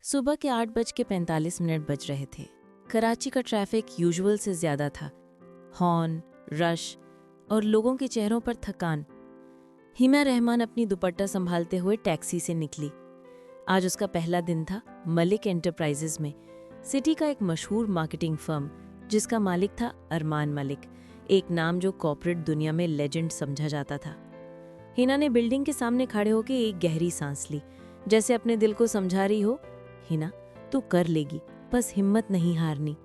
सुबह के 8:45 बज रहे थे। कराची का ट्रैफिक यूजुअल से ज़्यादा था। हॉर्न, रश और लोगों के चेहरों पर थकान। हिना रहमान अपनी दुपट्टा संभालते हुए टैक्सी से निकली। आज उसका पहला दिन था मलिक एंटरप्राइजेज में, सिटी का एक मशहूर मार्केटिंग फर्म जिसका मालिक था अरमान मलिक, एक नाम जो कॉर्पोरेट दुनिया में लेजेंड समझा जाता था। हिना ने बिल्डिंग के सामने खड़े होकर एक गहरी सांस ली, जैसे अपने दिल को समझा रही हो, हिना तू कर लेगी, बस हिम्मत नहीं हारनी।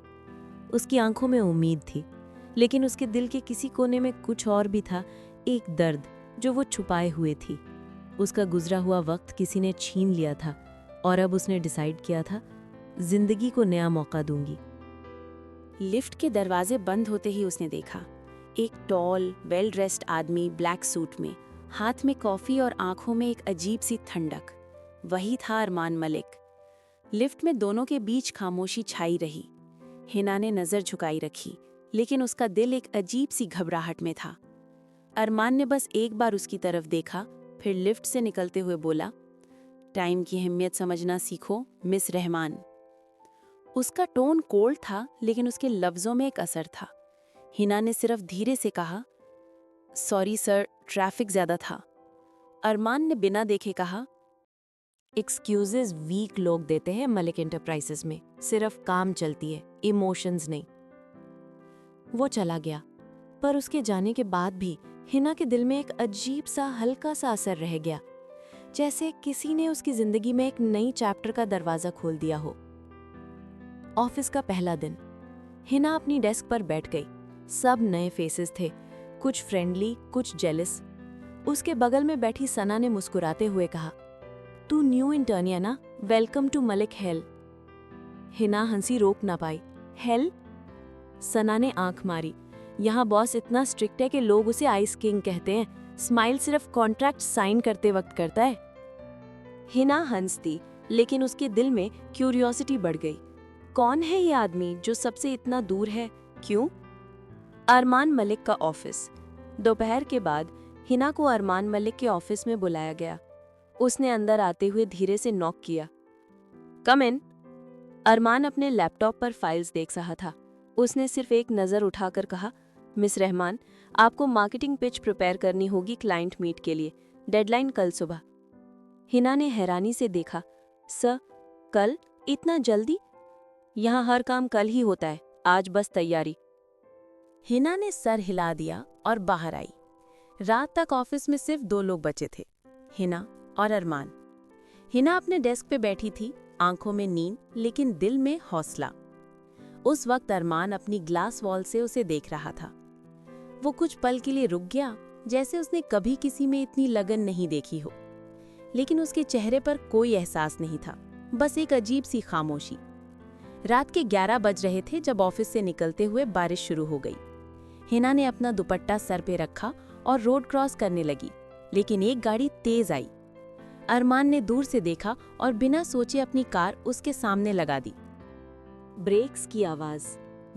उसकी आंखों में उम्मीद थी, लेकिन उसके दिल के किसी कोने में कुछ और भी था, एक दर्द जो वो छुपाए हुए थी। उसका गुजरा हुआ वक्त किसी ने छीन लिया था और अब उसने डिसाइड किया था, जिंदगी को नया मौका दूंगी। लिफ्ट के दरवाजे बंद होते ही उसने देखा एक टॉल, वेल ड्रेस्ड आदमी ब्लैक सूट में, हाथ में कॉफी और आंखों में एक अजीब सी ठंडक। वही था अरमान मलिक। लिफ्ट में दोनों के बीच खामोशी छाई रही। हिना ने नजर झुकाई रखी, लेकिन उसका दिल एक अजीब सी घबराहट में था। अरमान ने बस एक बार उसकी तरफ देखा, फिर लिफ्ट से निकलते हुए बोला, टाइम की अहमियत समझना सीखो मिस रहमान। उसका टोन कोल्ड था, लेकिन उसके लफ्जों में एक असर था। हिना ने सिर्फ धीरे से कहा, सॉरी सर, ट्रैफिक ज्यादा था। अरमान ने बिना देखे कहा, एक्सक्यूजेस वीक लोग देते हैं मलिक एंटरप्राइजेस में, सिर्फ काम चलती है, इमोशंस नहीं। वो चला गया, पर उसके जाने के बाद भी हिना के दिल में एक अजीब सा हल्का सा असर रह गया, जैसे किसी ने उसकी जिंदगी में एक नई चैप्टर का दरवाजा खोल दिया हो। ऑफिस का पहला दिन। हिना अपनी डेस्क पर बैठ गई। सब नए फेसेस थे, कुछ फ्रेंडली, कुछ जेलस। उसके बगल में बैठी सना ने मुस्कुराते हुए कहा, तू न्यू इंटर्न है ना, welcome to Malik hell. Hina हंसी रोक ना पाई। हेल? सना ने आंख मारी। यहाँ बॉस इतना स्ट्रिक्ट है कि लोग उसे आइस किंग कहते हैं, स्माइल सिर्फ कॉन्ट्रैक्ट साइन करते वक्त करता है। हिना हंसती, लेकिन उसके दिल में क्यूरियोसिटी बढ़ गई। कौन है ये आदमी जो सबसे इतना दूर है, क्यों? अरमान मलिक का ऑफिस। दोपहर के बाद हिना को अरमान मलिक के ऑफिस में बुलाया गया। उसने अंदर आते हुए धीरे से नॉक किया। कम इन। अरमान अपने लैपटॉप पर फाइल्स देख रहा था। उसने सिर्फ एक नज़र उठाकर कहा, मिस रहमान, आपको मार्केटिंग पिच प्रिपेयर करनी होगी क्लाइंट मीट के लिए, डेडलाइन कल सुबह। हिना ने हैरानी से देखा, सर, कल? इतना जल्दी? यहाँ हर काम कल ही होता है, आज बस तैयारी। हिना ने सर हिला दिया और बाहर आई। रात तक ऑफिस में सिर्फ 2 लोग बचे थे, हिना और अरमान। हिना अपने डेस्क पे बैठी थी, आंखों में नींद लेकिन दिल में हौसला। उस वक्त अरमान अपनी ग्लास वॉल से उसे देख रहा था। वो कुछ पल के लिए रुक गया, जैसे उसने कभी किसी में इतनी लगन नहीं देखी हो। लेकिन उसके चेहरे पर कोई एहसास नहीं था, बस एक अजीब सी खामोशी। रात के 11 बज रहे थे जब ऑफिस से निकलते हुए बारिश शुरू हो गई। हिना ने अपना दुपट्टा सर पे रखा और रोड क्रॉस करने लगी, लेकिन एक गाड़ी तेज आई। अरमान ने दूर से देखा और बिना सोचे अपनी कार उसके सामने लगा दी। ब्रेक्स की आवाज,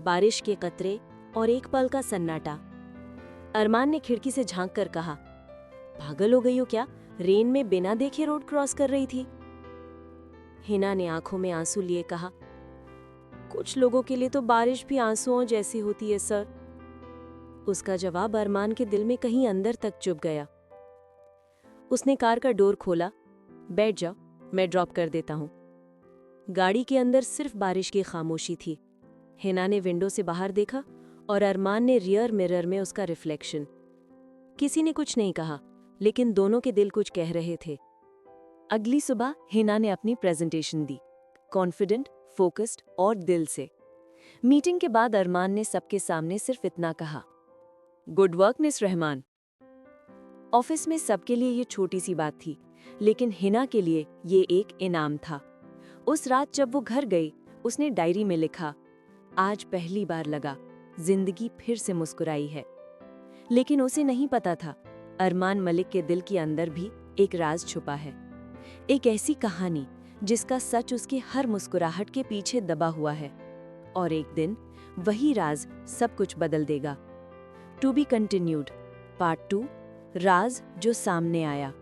बारिश के कतरे और एक पल का सन्नाटा। अरमान ने खिड़की से झांक कर कहा, पागल हो गई हो क्या, रेन में बिना देखे रोड क्रॉस कर रही थी। हिना ने आंखों में आंसू लिए कहा, कुछ लोगों के लिए तो बारिश भी आंसुओं जैसी होती है सर। उसका जवाब अरमान के दिल में कहीं अंदर तक चुभ गया। उसने कार का डोर खोला, बैठ जाओ, मैं ड्रॉप कर देता हूं। गाड़ी के अंदर सिर्फ बारिश की खामोशी थी। हिना ने विंडो से बाहर देखा और अरमान ने रियर मिरर में उसका रिफ्लेक्शन। किसी ने कुछ नहीं कहा, लेकिन दोनों के दिल कुछ कह रहे थे। अगली सुबह हिना ने अपनी प्रेजेंटेशन दी, कॉन्फिडेंट, फोकस्ड और दिल से। मीटिंग के बाद अरमान ने सबके सामने सिर्फ इतना कहा, good work miss Rahman. Office में सबके लिए ये छोटी सी बात थी, लेकिन हिना के लिए ये एक इनाम था। उस रात जब वो घर गई, उसने डायरी में लिखा, आज पहली बार लगा जिंदगी फिर से मुस्कुराई है। लेकिन उसे नहीं पता था, अरमान मलिक के दिल के अंदर भी एक राज छुपा है, एक ऐसी कहानी जिसका सच उसकी हर मुस्कुराहट के पीछे दबा हुआ है। और एक दिन वही राज सब कुछ बदल देगा। टू बी कंटिन्यूड, पार्ट 2, राज जो सामने आया।